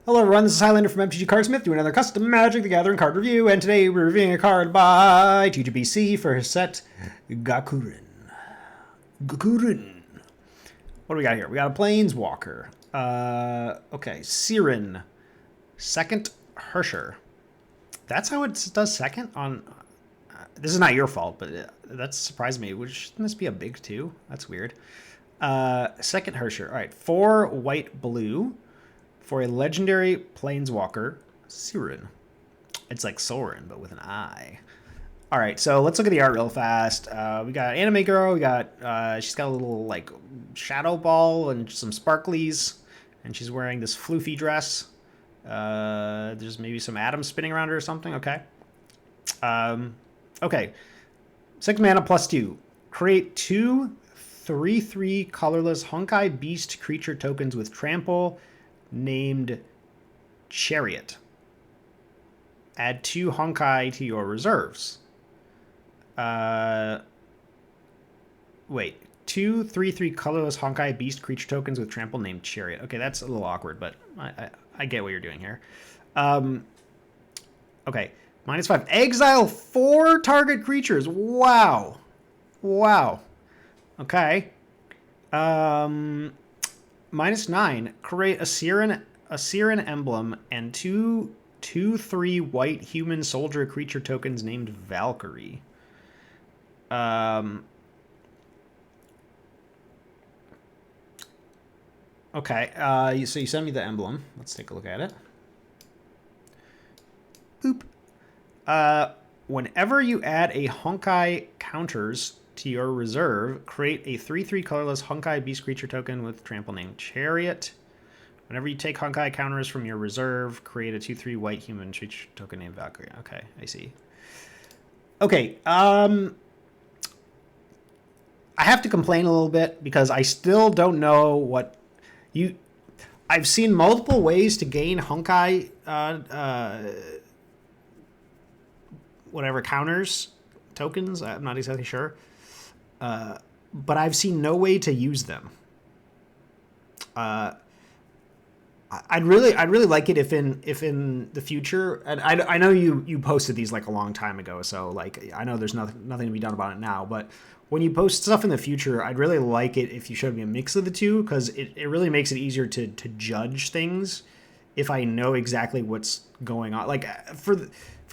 Hello everyone, this is Highlander from MTG Cardsmith doing another custom Magic the Gathering card review, and today we're reviewing a card by TGBC for his set Gakuren. Gakuren. What do we got here? We got a Planeswalker. Okay, Sirin. Second Herrscher. That's how it does second on... this is not your fault, but that surprised me. Shouldn't this be a big 2? That's weird. Second Herrscher. All right, 4 white blue. For a legendary Planeswalker, Sirin. It's like Soren, but with an I. All right, so let's look at the art real fast. We got Anime Girl. We got she's got a little like shadow ball and some sparklies, and she's wearing this floofy dress. There's maybe some atoms spinning around her or something. Okay. Okay. 6 mana +2. Create 2 3/3 colorless Honkai Beast creature tokens with trample, named Chariot. Add 2 Honkai to your reserves. Wait. 2 3/3 colorless Honkai Beast creature tokens with trample named Chariot. Okay, that's a little awkward, but I get what you're doing here. Okay. -5. Exile 4 target creatures. Wow. Wow. Okay. -9. Create a Sirin emblem and 2/3 white human soldier creature tokens named Valkyrie. Okay. So you sent me the emblem. Let's take a look at it. Boop. Whenever you add a Honkai counters to your reserve, create a 3/3 colorless Honkai Beast creature token with trample named Chariot. Whenever you take Honkai counters from your reserve, create a 2/3 white human creature token named Valkyrie. Okay, I see. Okay, I have to complain a little bit because I still don't know what you... I've seen multiple ways to gain Honkai whatever counters, tokens. I'm not exactly sure. But I've seen no way to use them. I'd really like it if in the future, and I know you posted these like a long time ago, so like I know there's nothing to be done about it now, but when you post stuff in the future, I'd really like it if you showed me a mix of the two, because it really makes it easier to judge things if I know exactly what's going on. Like for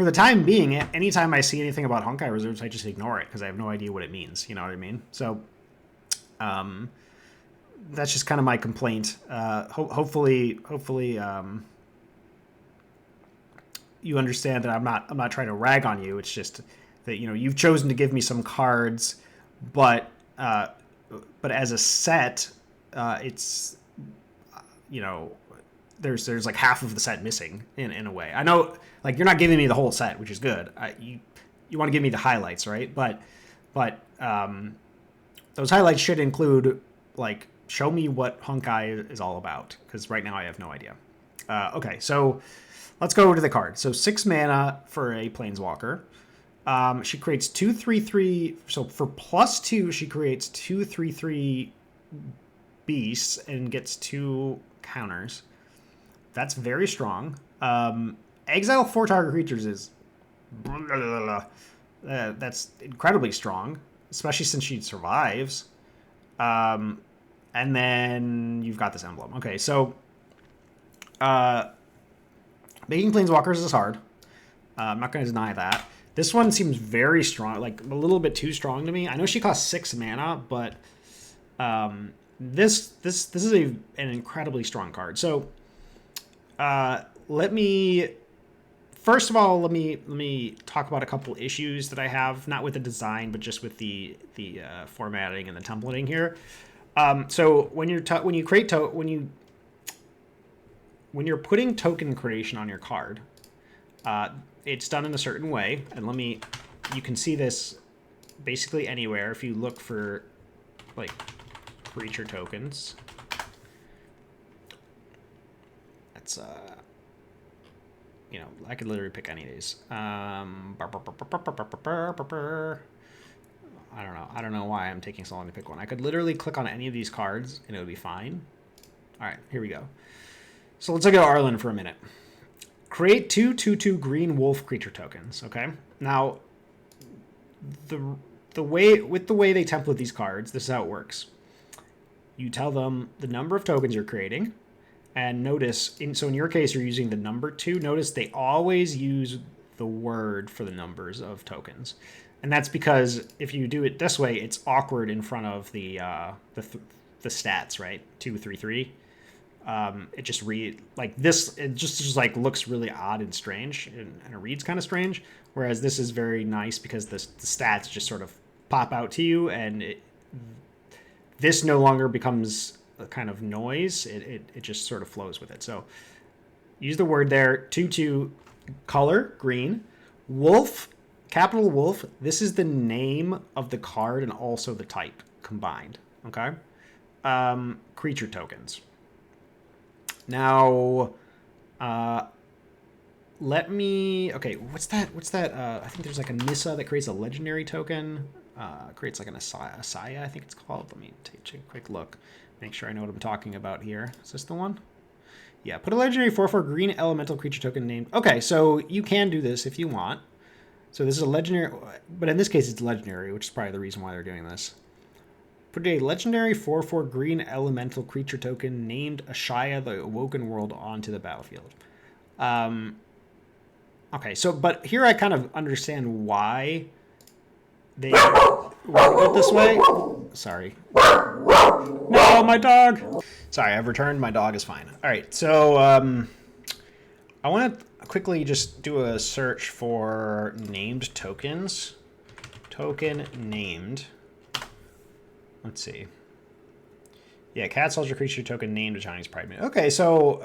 the time being, anytime I see anything about Honkai reserves, I just ignore it because I have no idea what it means. You know what I mean? So, that's just kind of my complaint. Hopefully, you understand that I'm not trying to rag on you. It's just that you've chosen to give me some cards, but as a set, it's there's like half of the set missing in a way. I know, like, you're not giving me the whole set, which is good. You want to give me the highlights, right? But those highlights should include, like, show me what Honkai is all about, because right now I have no idea. Okay, so let's go over to the card. So 6 mana for a Planeswalker. She creates 2 3/3. So for +2, she creates 2 3/3 beasts and gets 2 counters. That's very strong. Exile 4 target creatures is... that's incredibly strong, especially since she survives. And then you've got this emblem. Okay, so making Planeswalkers is hard. I'm not going to deny that. This one seems very strong, like a little bit too strong to me. I know she costs 6 mana, but this is an incredibly strong card. So let me talk about a couple issues that I have, not with the design, but just with the formatting and the templating here. So when you're putting token creation on your card, it's done in a certain way, and you can see this basically anywhere if you look for like creature tokens. That's I could literally pick any of these. I don't know why I'm taking so long to pick one. I could literally click on any of these cards and it would be fine. All right, here we go. So let's look at Arlen for a minute. Create 2/2/2 green wolf creature tokens. Okay. Now, the way they template these cards, this is how it works. You tell them the number of tokens you're creating, and notice. So in your case, you're using the number 2. Notice they always use the word for the numbers of tokens, and that's because if you do it this way, it's awkward in front of the stats, right? 2, 3, 3. It just read like this. It just like looks really odd and strange, and it reads kind of strange. Whereas this is very nice because the stats just sort of pop out to you, and this no longer becomes a kind of noise. It just sort of flows with it. So use the word there. 2/2 color green wolf, capital wolf. This is the name of the card and also the type combined. Okay. Creature tokens. Now, let me. Okay, what's that? I think there's like a Nissa that creates a legendary token. Creates like an Asaya, I think it's called. Let me take a quick look. Make sure I know what I'm talking about here. Is this the one? Yeah, put a legendary 4/4 green elemental creature token named. Okay, so you can do this if you want. So this is a legendary, but in this case it's legendary, which is probably the reason why they're doing this. Put a legendary 4/4 green elemental creature token named Ashaya the Awoken World onto the battlefield. Okay, so, but here I kind of understand why they wrote it this way. Sorry. No, my dog! Sorry, I've returned. My dog is fine. All right, so I want to quickly just do a search for named tokens. Token named. Let's see. Yeah, cat soldier creature token named a Chinese pride. Okay, so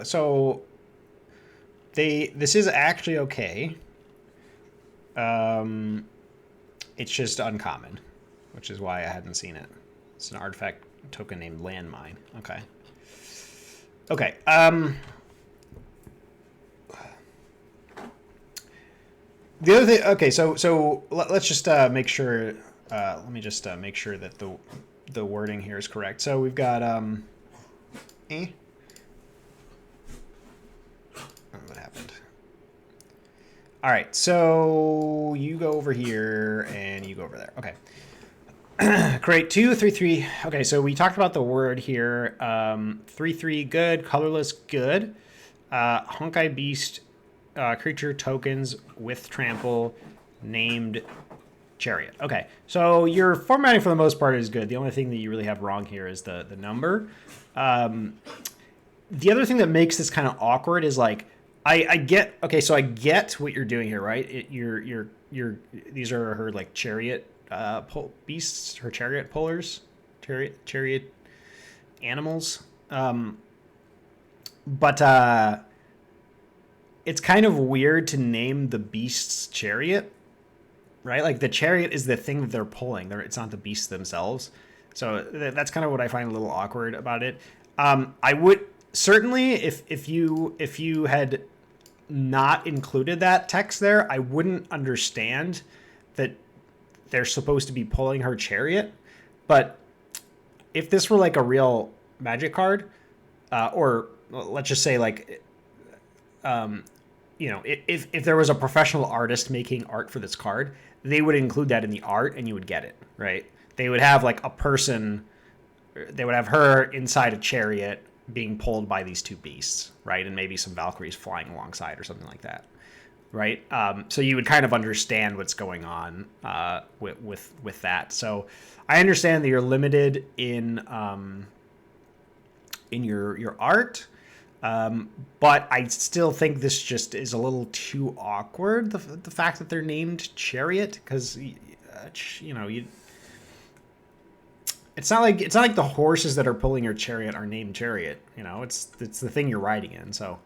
this is actually okay. It's just uncommon, which is why I hadn't seen it. It's an artifact token named Landmine. Okay. Okay. The other thing. Okay, so let's just make sure. Let me just make sure that the wording here is correct. So we've got what happened? All right, so you go over here and you go over there. Okay. Create 2/3/3. Okay, so we talked about the word here. 3/3 good, colorless good. Honkai Beast creature tokens with trample named Chariot. Okay, so your formatting for the most part is good. The only thing that you really have wrong here is the number. The other thing that makes this kind of awkward is like I get so I get what you're doing here, right? These are her like chariot beasts, her chariot pullers, chariot animals. But it's kind of weird to name the beasts chariot. Right, like the chariot is the thing that they're pulling. It's not the beasts themselves. So that's kind of what I find a little awkward about it. I would certainly, if you had not included that text there, I wouldn't understand that they're supposed to be pulling her chariot. But if this were like a real Magic card, or let's just say like, if there was a professional artist making art for this card, they would include that in the art and you would get it, right? They would have like a person, they would have her inside a chariot being pulled by these two beasts, right? And maybe some Valkyries flying alongside or something like that, right? So you would kind of understand what's going on with that. So I understand that you're limited in your art. But I still think this just is a little too awkward. The fact that they're named Chariot, because it's not like the horses that are pulling your chariot are named Chariot. It's the thing you're riding in. So,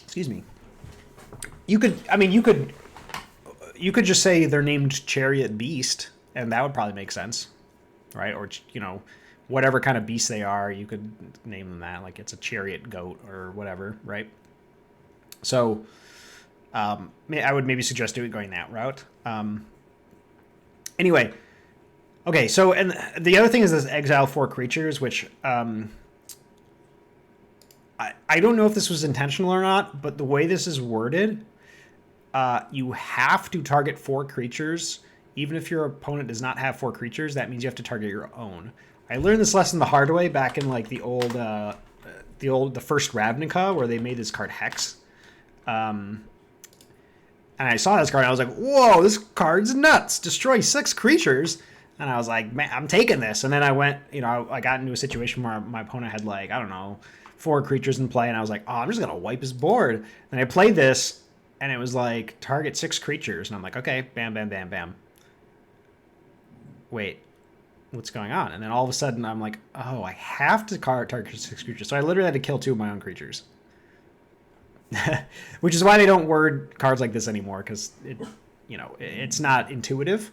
excuse me. You could just say they're named Chariot Beast, and that would probably make sense, right? Or whatever kind of beast they are, you could name them that, like it's a chariot goat or whatever, right? So I would maybe suggest going that route. Anyway, Okay, so, and the other thing is this exile 4 creatures, which I don't know if this was intentional or not, but the way this is worded, you have to target 4 creatures. Even if your opponent does not have 4 creatures, that means you have to target your own. I learned this lesson the hard way back in like the first Ravnica, where they made this card Hex. And I saw this card and I was like, whoa, this card's nuts. Destroy 6 creatures. And I was like, man, I'm taking this. And then I went, I got into a situation where my opponent had like, I don't know, 4 creatures in play. And I was like, oh, I'm just going to wipe his board. And I played this and it was like, target 6 creatures. And I'm like, okay, bam, bam, bam, bam. Wait, what's going on? And then all of a sudden I'm like, oh, I have to target 6 creatures. So I literally had to kill 2 of my own creatures. Which is why they don't word cards like this anymore, because it's not intuitive.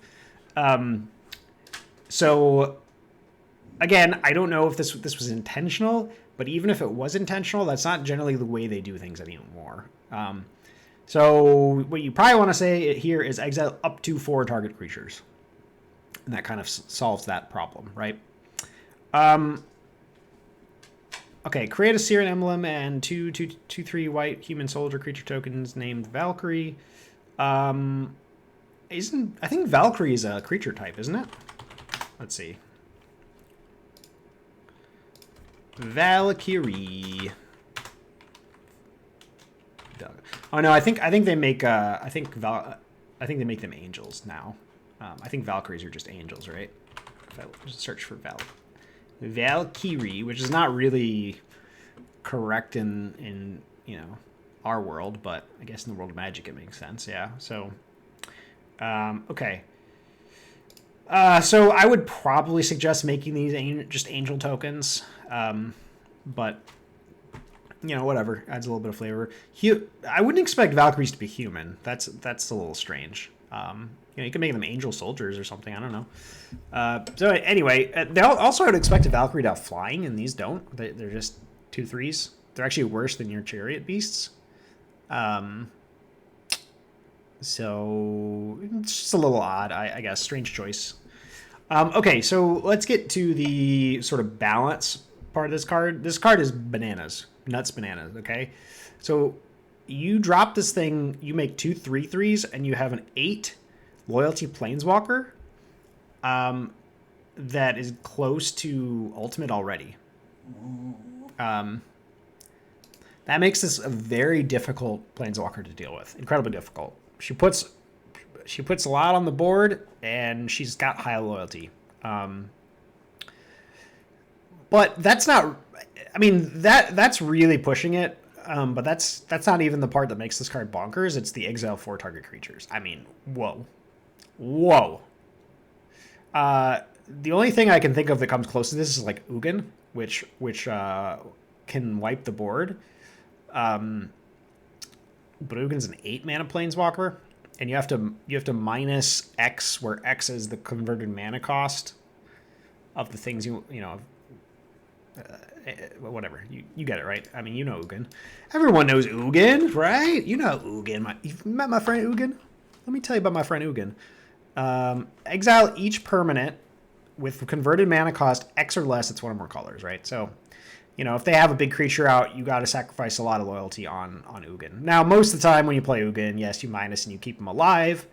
So again, I don't know if this was intentional, but even if it was intentional, that's not generally the way they do things anymore. So what you probably want to say here is exile up to 4 target creatures, and that kind of solves that problem, right? Okay, create a Sirin emblem and 2/3 white human soldier creature tokens named Valkyrie. I think Valkyrie is a creature type, isn't it? Let's see. Valkyrie. Oh no, I think they make I think they make them angels now. I think Valkyries are just angels, right? If I just search for Valkyrie, which is not really correct in our world, but I guess in the world of Magic it makes sense. Yeah. So okay. So I would probably suggest making these just angel tokens, but whatever, adds a little bit of flavor. I wouldn't expect Valkyries to be human. That's a little strange. You can make them angel soldiers or something. I don't know. So anyway, they also would expect a Valkyrie to have flying, and these don't. They're just 2/3s. They're actually worse than your chariot beasts. So it's just a little odd, I guess. Strange choice. Okay, so let's get to the sort of balance part of this card. This card is bananas. Nuts bananas, okay? So you drop this thing, you make 2 3/3s, and you have an 8 loyalty planeswalker that is close to ultimate already. That makes this a very difficult planeswalker to deal with. Incredibly difficult. She puts a lot on the board, and she's got high loyalty. But that's not... I mean, that's really pushing it. But that's not even the part that makes this card bonkers. It's the exile 4 target creatures. I mean, whoa. The only thing I can think of that comes close to this is like Ugin, which can wipe the board. But Ugin's an 8 mana planeswalker, and you have to minus X, where X is the converted mana cost of the things whatever. You get it, right? I mean, you know Ugin. Everyone knows Ugin, right? You know Ugin. You've met my friend Ugin? Let me tell you about my friend Ugin. Exile each permanent with converted mana cost X or less. It's one or more colors, right? So, if they have a big creature out, you got to sacrifice a lot of loyalty on Ugin. Now, most of the time when you play Ugin, yes, you minus and you keep him alive.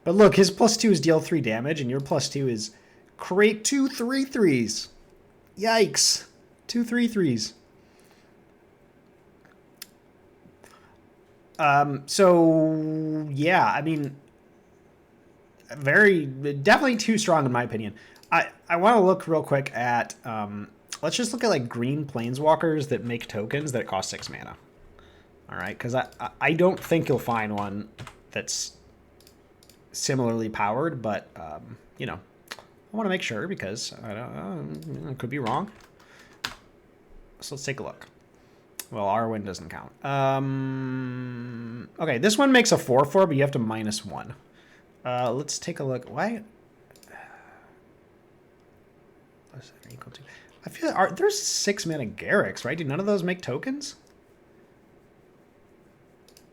But look, his +2 is deal 3 damage, and your +2 is create 2 3/3s. Yikes. 2 3/3s. So yeah, I mean, definitely too strong in my opinion. I want to look real quick at let's just look at like green planeswalkers that make tokens that cost 6 mana. All right, because I don't think you'll find one that's similarly powered, but I want to make sure because I could be wrong. So let's take a look. Well, our win doesn't count. Okay, this one makes a 4/4, but you have to -1. Let's take a look. Why? Equal to. I feel there's 6 mana Garrix, right? Do none of those make tokens?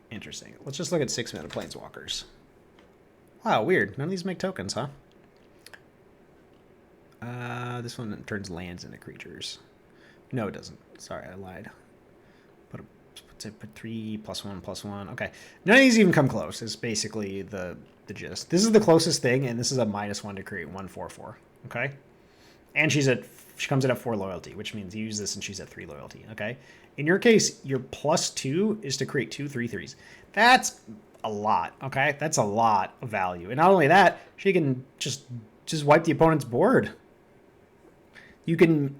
Interesting. Let's just look at 6 mana planeswalkers. Wow, weird. None of these make tokens, huh? This one turns lands into creatures. No, it doesn't. Sorry, I lied. Put 3+1/+1. Okay, none of these even come close. Is basically the gist. This is the closest thing, and this is a -1 to create 1/4/4. Okay, and she comes in at 4 loyalty, which means you use this and she's at 3 loyalty. Okay, in your case, your +2 is to create 2 3/3s. That's a lot. Okay, that's a lot of value, and not only that, she can just wipe the opponent's board. You can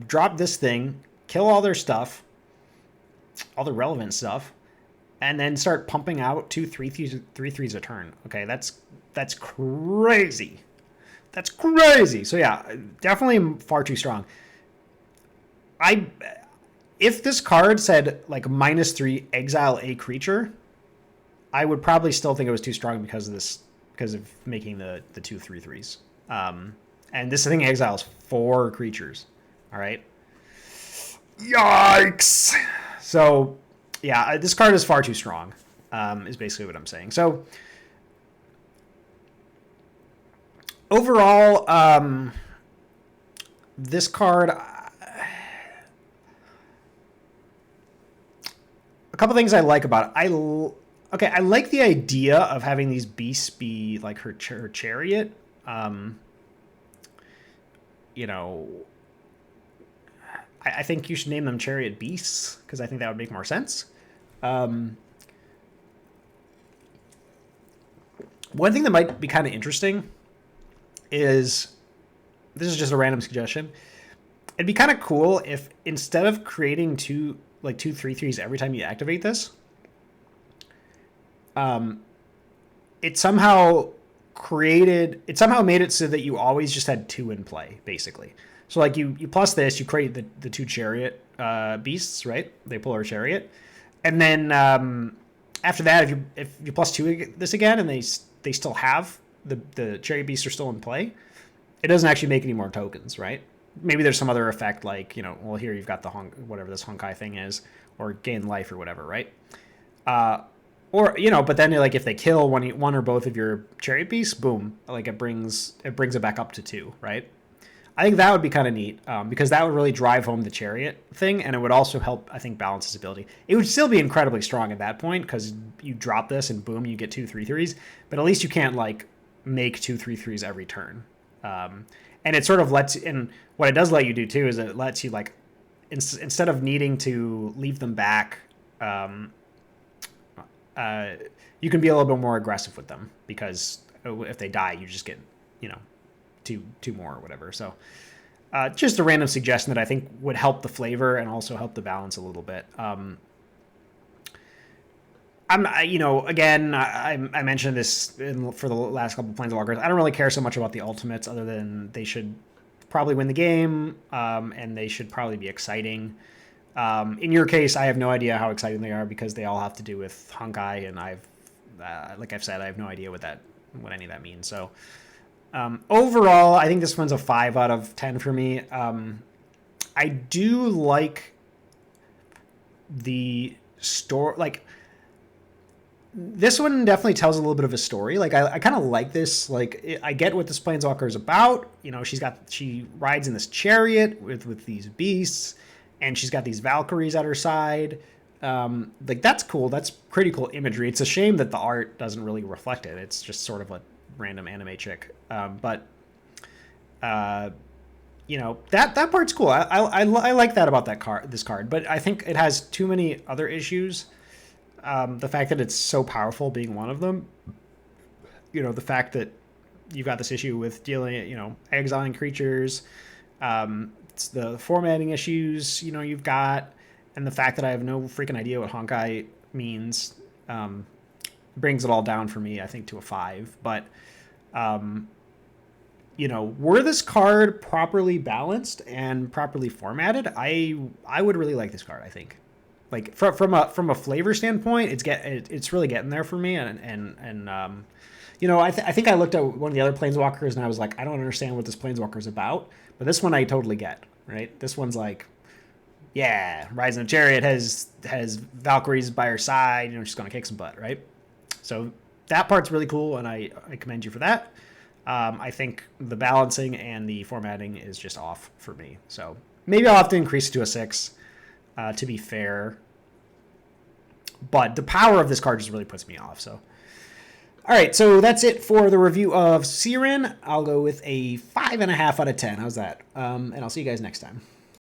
drop this thing, kill all their stuff, all the relevant stuff, and then start pumping out 2 3/3s a turn. Okay, that's crazy. That's crazy. So yeah, definitely far too strong. If this card said like -3 exile a creature, I would probably still think it was too strong because of making the 2 3/3s. And this thing exiles 4 creatures. All right. Yikes. So, yeah, this card is far too strong, is basically what I'm saying. So, overall, this card, a couple things I like about it. I like the idea of having these beasts be like her chariot. I think you should name them chariot beasts because I think that would make more sense. One thing that might be kind of interesting is, this is just a random suggestion, it'd be kind of cool if instead of creating 2 3/3s every time you activate this, it somehow made it so that you always just had 2 in play, basically. So like you plus this, you create the 2 chariot beasts, right? They pull our chariot, and then after that, if you plus 2 this again, and they still have the chariot beasts are still in play, it doesn't actually make any more tokens, right? Maybe there's some other effect like, well, here you've got the whatever this Honkai thing is, or gain life or whatever, right? Or but then like if they kill one or both of your chariot beasts, boom, like it brings it back up to 2, right? I think that would be kind of neat because that would really drive home the chariot thing, and it would also help, I think, balance his ability. It would still be incredibly strong at that point because you drop this and boom, you get 2 3/3s, but at least you can't like make 2 3/3s every turn. And it sort of lets, and what it does let you do too is it lets you like instead of needing to leave them back, you can be a little bit more aggressive with them because if they die, you just get two more or whatever. So just a random suggestion that I think would help the flavor and also help the balance a little bit. I mentioned this for the last couple of Planeswalkers. I don't really care so much about the ultimates other than they should probably win the game, and they should probably be exciting. In your case, I have no idea how exciting they are because they all have to do with Honkai, and like I've said, I have no idea what any of that means. So overall, I think this one's a 5 out of 10 for me. I do like the story. Like, this one definitely tells a little bit of a story. Like, I kind of like this. Like, I get what this Planeswalker is about. She rides in this chariot with these beasts, and she's got these Valkyries at her side. Like, that's cool. That's pretty cool imagery. It's a shame that the art doesn't really reflect it. It's just sort of a random anime chick. But that part's cool. I like that about this card. But I think it has too many other issues. The fact that it's so powerful being one of them. The fact that you've got this issue with dealing, exiling creatures. It's the formatting issues, you've got, and the fact that I have no freaking idea what Honkai means, brings it all down for me, I think, to a 5. But, were this card properly balanced and properly formatted, I would really like this card, I think. Like, from a flavor standpoint, it's really getting there for me, and I think I looked at one of the other Planeswalkers and I was like, I don't understand what this Planeswalker is about. But this one I totally get, right? This one's like, yeah, Rise in a Chariot has Valkyries by her side. She's going to kick some butt, right? So that part's really cool, and I commend you for that. I think the balancing and the formatting is just off for me. So maybe I'll have to increase it to a 6 to be fair. But the power of this card just really puts me off. So, all right, so that's it for the review of Sirin. I'll go with a 5.5 out of 10. How's that? And I'll see you guys next time.